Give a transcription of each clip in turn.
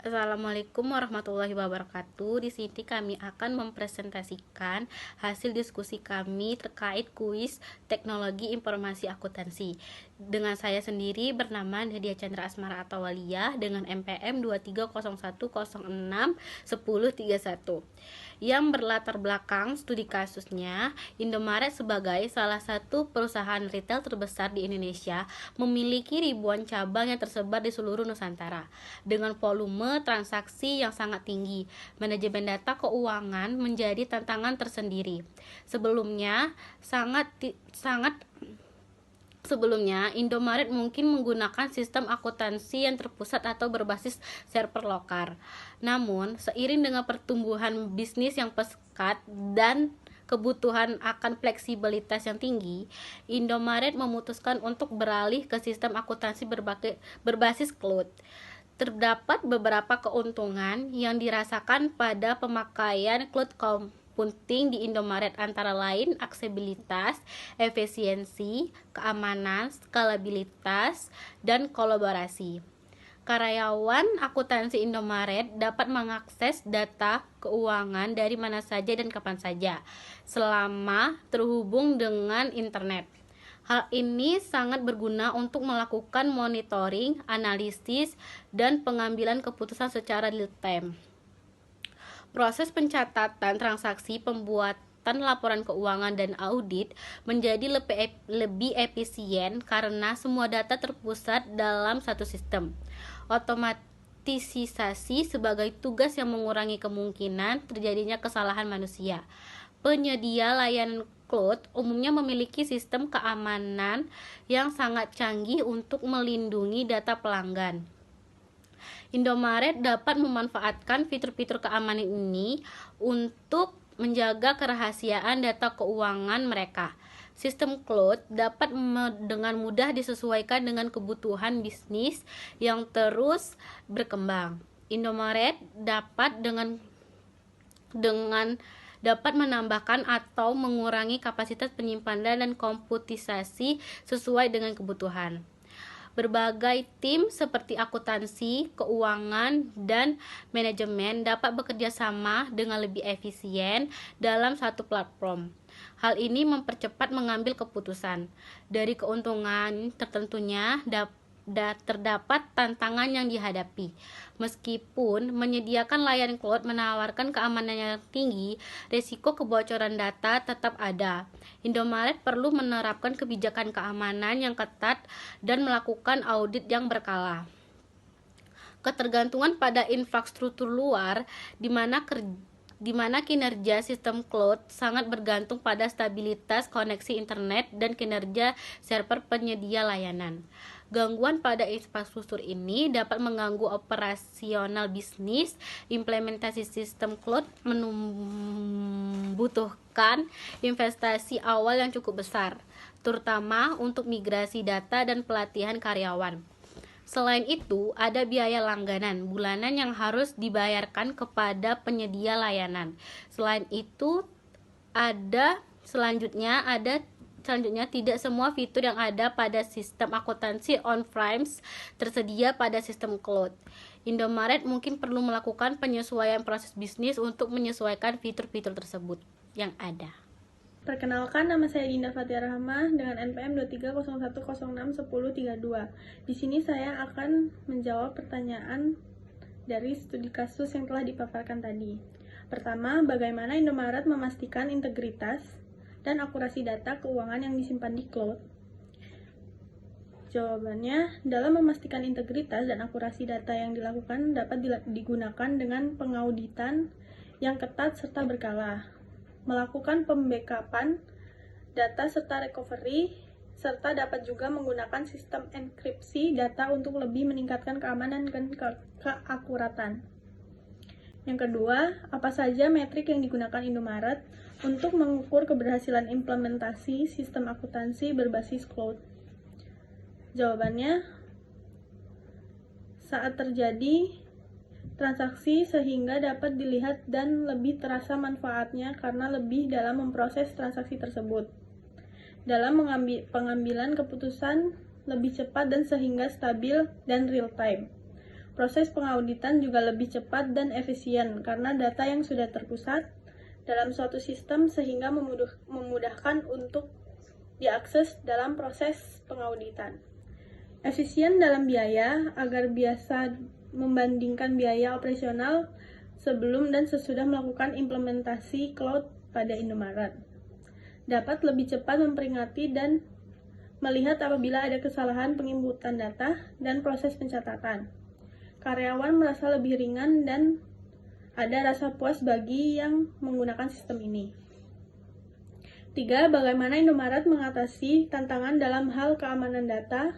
Assalamualaikum warahmatullahi wabarakatuh. Di sini kami akan mempresentasikan hasil diskusi kami terkait kuis teknologi informasi akuntansi. Dengan saya sendiri bernama Nadia Chandra Asmara Atawaliyah dengan MPM 2301061031. Yang berlatar belakang studi kasusnya, Indomaret sebagai salah satu perusahaan retail terbesar di Indonesia memiliki ribuan cabang yang tersebar di seluruh Nusantara dengan volume transaksi yang sangat tinggi. Manajemen data keuangan menjadi tantangan tersendiri. Sebelumnya, Indomaret mungkin menggunakan sistem akuntansi yang terpusat atau berbasis server lokal. Namun, seiring dengan pertumbuhan bisnis yang pesat dan kebutuhan akan fleksibilitas yang tinggi, Indomaret memutuskan untuk beralih ke sistem akuntansi berbasis cloud. Terdapat beberapa keuntungan yang dirasakan pada pemakaian cloud computing di Indomaret, antara lain aksesibilitas, efisiensi, keamanan, skalabilitas, dan kolaborasi. Karyawan akuntansi Indomaret dapat mengakses data keuangan dari mana saja dan kapan saja, selama terhubung dengan internet. Hal ini sangat berguna untuk melakukan monitoring, analisis, dan pengambilan keputusan secara real time. Proses pencatatan transaksi, pembuatan laporan keuangan, dan audit menjadi lebih efisien karena semua data terpusat dalam satu sistem. Otomatisasi sebagai tugas yang mengurangi kemungkinan terjadinya kesalahan manusia. Penyedia layanan cloud umumnya memiliki sistem keamanan yang sangat canggih untuk melindungi data pelanggan. Indomaret dapat memanfaatkan fitur-fitur keamanan ini untuk menjaga kerahasiaan data keuangan mereka. Sistem cloud dapat dengan mudah disesuaikan dengan kebutuhan bisnis yang terus berkembang. Indomaret dapat dapat menambahkan atau mengurangi kapasitas penyimpanan dan komputisasi sesuai dengan kebutuhan. Berbagai tim seperti akuntansi, keuangan, dan manajemen dapat bekerja sama dengan lebih efisien dalam satu platform. Hal ini mempercepat mengambil keputusan. Dari keuntungan tertentunya terdapat tantangan yang dihadapi. Meskipun menyediakan layanan cloud menawarkan keamanan yang tinggi, risiko kebocoran data tetap ada. Indomaret perlu menerapkan kebijakan keamanan yang ketat dan melakukan audit yang berkala. Ketergantungan pada infrastruktur luar, di mana kinerja sistem cloud sangat bergantung pada stabilitas koneksi internet dan kinerja server penyedia layanan. Gangguan pada infrastruktur ini dapat mengganggu operasional bisnis. Implementasi sistem cloud membutuhkan investasi awal yang cukup besar, terutama untuk migrasi data dan pelatihan karyawan. Selain itu, ada biaya langganan bulanan yang harus dibayarkan kepada penyedia layanan. Selanjutnya tidak semua fitur yang ada pada sistem akuntansi on-premise tersedia pada sistem cloud. Indomaret mungkin perlu melakukan penyesuaian proses bisnis untuk menyesuaikan fitur-fitur tersebut yang ada. Perkenalkan, nama saya Dinda Fatia Rahmah dengan NPM 2301061032. Di sini saya akan menjawab pertanyaan dari studi kasus yang telah dipaparkan tadi. Pertama, bagaimana Indomaret memastikan integritas dan akurasi data keuangan yang disimpan di cloud? Jawabannya, dalam memastikan integritas dan akurasi data yang dilakukan dapat digunakan dengan pengauditan yang ketat serta berkala, melakukan pembackupan data serta recovery, serta dapat juga menggunakan sistem enkripsi data untuk lebih meningkatkan keamanan dan keakuratan. Yang kedua, apa saja metrik yang digunakan Indomaret untuk mengukur keberhasilan implementasi sistem akuntansi berbasis cloud? Jawabannya, saat terjadi transaksi sehingga dapat dilihat dan lebih terasa manfaatnya karena lebih dalam memproses transaksi tersebut. Dalam pengambilan keputusan lebih cepat dan sehingga stabil dan real time. Proses pengauditan juga lebih cepat dan efisien karena data yang sudah terpusat dalam suatu sistem sehingga memudahkan untuk diakses dalam proses pengauditan. Efisien dalam biaya agar biasa membandingkan biaya operasional sebelum dan sesudah melakukan implementasi cloud pada Indomaret. Dapat lebih cepat memperingati dan melihat apabila ada kesalahan penginputan data dan proses pencatatan. Karyawan merasa lebih ringan dan ada rasa puas bagi yang menggunakan sistem ini. 3. Bagaimana Indomaret mengatasi tantangan dalam hal keamanan data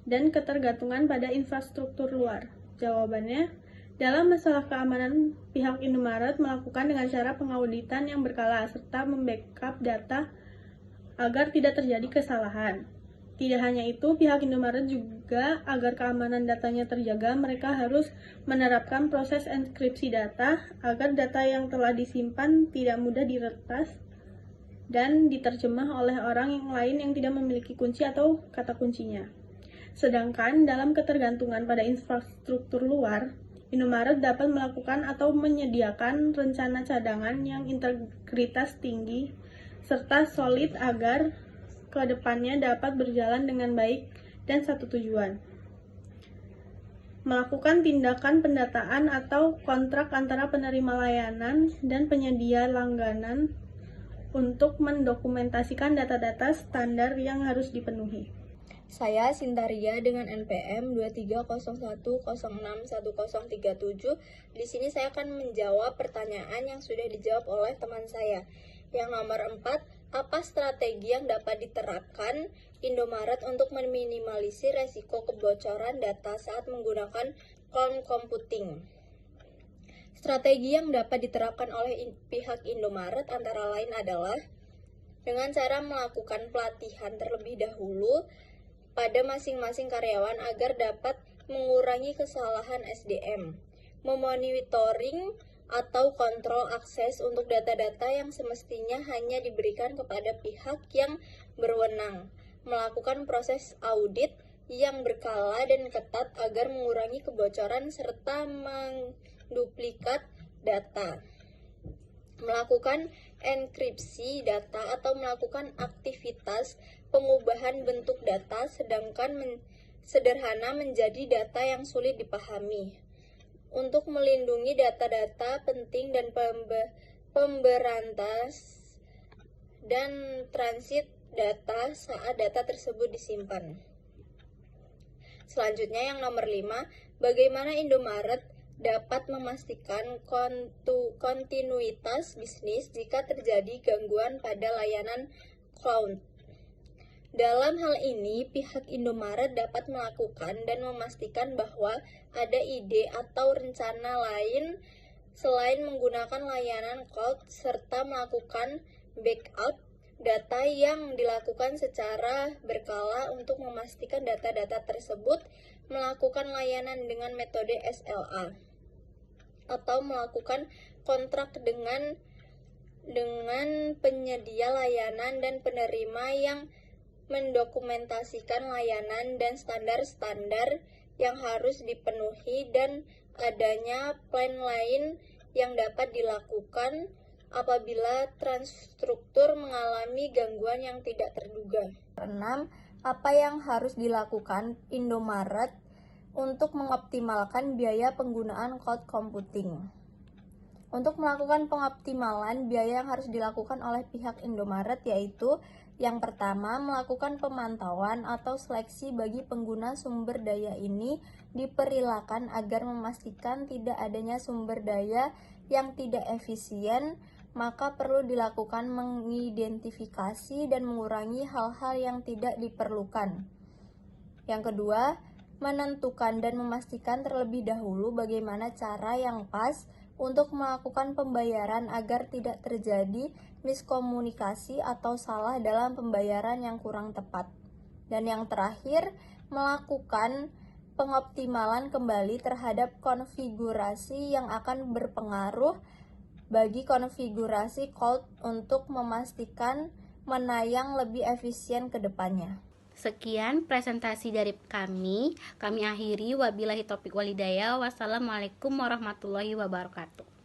dan ketergantungan pada infrastruktur luar? Jawabannya, dalam masalah keamanan, pihak Indomaret melakukan dengan cara pengauditan yang berkala serta membackup data agar tidak terjadi kesalahan. Tidak hanya itu, pihak Indomaret juga agar keamanan datanya terjaga, mereka harus menerapkan proses enkripsi data agar data yang telah disimpan tidak mudah diretas dan diterjemah oleh orang yang lain yang tidak memiliki kunci atau kata kuncinya. Sedangkan dalam ketergantungan pada infrastruktur luar, Indomaret dapat melakukan atau menyediakan rencana cadangan yang integritas tinggi serta solid agar ke depannya dapat berjalan dengan baik dan satu tujuan. Melakukan tindakan pendataan atau kontrak antara penerima layanan dan penyedia langganan untuk mendokumentasikan data-data standar yang harus dipenuhi. Saya Sintaria dengan NPM 23010611037. Di sini saya akan menjawab pertanyaan yang sudah dijawab oleh teman saya. Yang nomor 4, apa strategi yang dapat diterapkan Indomaret untuk meminimalisir resiko kebocoran data saat menggunakan cloud computing? Strategi yang dapat diterapkan oleh pihak Indomaret antara lain adalah dengan cara melakukan pelatihan terlebih dahulu pada masing-masing karyawan agar dapat mengurangi kesalahan SDM, memonitoring atau kontrol akses untuk data-data yang semestinya hanya diberikan kepada pihak yang berwenang, melakukan proses audit yang berkala dan ketat agar mengurangi kebocoran serta menduplikat data, melakukan enkripsi data atau melakukan aktivitas pengubahan bentuk data sederhana menjadi data yang sulit dipahami untuk melindungi data-data penting dan pemberantas dan transit data saat data tersebut disimpan. Selanjutnya yang nomor 5, bagaimana Indomaret dapat memastikan kontinuitas bisnis jika terjadi gangguan pada layanan cloud. Dalam hal ini, pihak Indomaret dapat melakukan dan memastikan bahwa ada ide atau rencana lain selain menggunakan layanan cloud serta melakukan backup data yang dilakukan secara berkala untuk memastikan data-data tersebut melakukan layanan dengan metode SLA atau melakukan kontrak dengan penyedia layanan dan penerima yang mendokumentasikan layanan dan standar-standar yang harus dipenuhi dan adanya plan lain yang dapat dilakukan apabila transstruktur mengalami gangguan yang tidak terduga. 6. Apa yang harus dilakukan Indomaret untuk mengoptimalkan biaya penggunaan cloud computing? Untuk melakukan pengoptimalan biaya yang harus dilakukan oleh pihak Indomaret yaitu yang pertama, melakukan pemantauan atau seleksi bagi pengguna sumber daya ini diperkirakan agar memastikan tidak adanya sumber daya yang tidak efisien, maka perlu dilakukan mengidentifikasi dan mengurangi hal-hal yang tidak diperlukan. Yang kedua, menentukan dan memastikan terlebih dahulu bagaimana cara yang pas untuk melakukan pembayaran agar tidak terjadi miskomunikasi atau salah dalam pembayaran yang kurang tepat. Dan yang terakhir, melakukan pengoptimalan kembali terhadap konfigurasi yang akan berpengaruh bagi konfigurasi cloud untuk memastikan mana yang lebih efisien ke depannya. Sekian presentasi dari kami. Kami akhiri, wabillahi taufiq walhidayah. Wassalamualaikum warahmatullahi wabarakatuh.